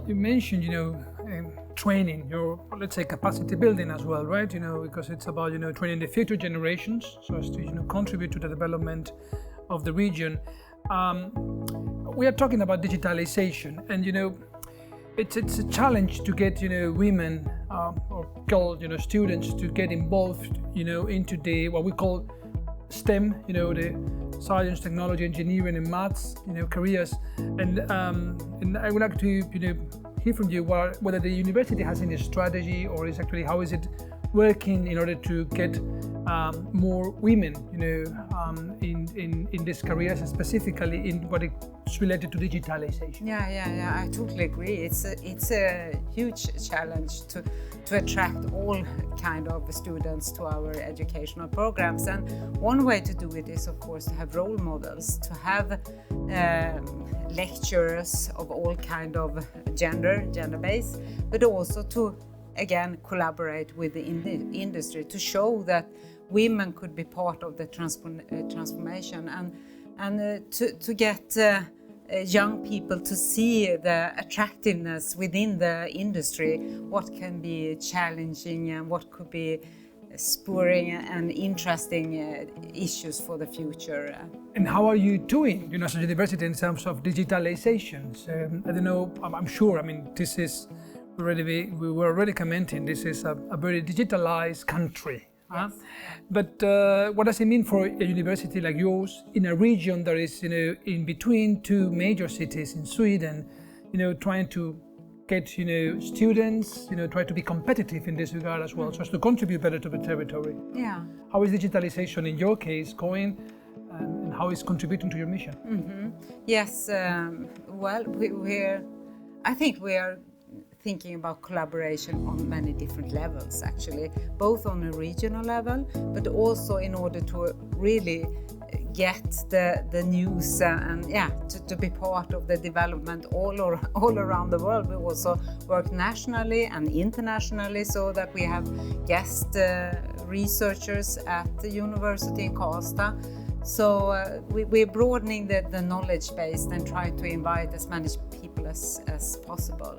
Well, you mentioned, training, your, let's say, capacity building as well, right? Because it's about, training the future generations so as to, contribute to the development of the region. We are talking about digitalization, and, it's a challenge to get, women or girl, students to get involved, into the, what we call STEM, the science, technology, engineering, and maths, careers. And I would like to, hear from you whether the university has any strategy, or is actually how is it working in order to get more women, in these careers, and specifically in what is related to digitalization. Yeah. I totally agree. It's a huge challenge to attract all kind of students to our educational programs. And one way to do it is, of course, to have role models, to have lecturers of all kind of gender-based, but also to again collaborate with the industry to show that women could be part of the transformation, and to get young people to see the attractiveness within the industry, what can be challenging and what could be spurring and interesting issues for the future. And how are you doing, as a university in terms of digitalization? I don't know, I'm sure, this is we were already commenting, this is a very digitalized country. Yes. But what does it mean for a university like yours in a region that is, in between two major cities in Sweden, trying to get, students, try to be competitive in this regard as well, so as to contribute better to the territory? Yeah. How is digitalization in your case going, and how is it contributing to your mission? Mm-hmm. Yes, well, I think we are thinking about collaboration on many different levels, actually, both on a regional level, but also in order to really get the news and to be part of the development all around the world. We also work nationally and internationally, so that we have guest researchers at the university in Karlstad. So we're broadening the knowledge base and trying to invite as many people as possible.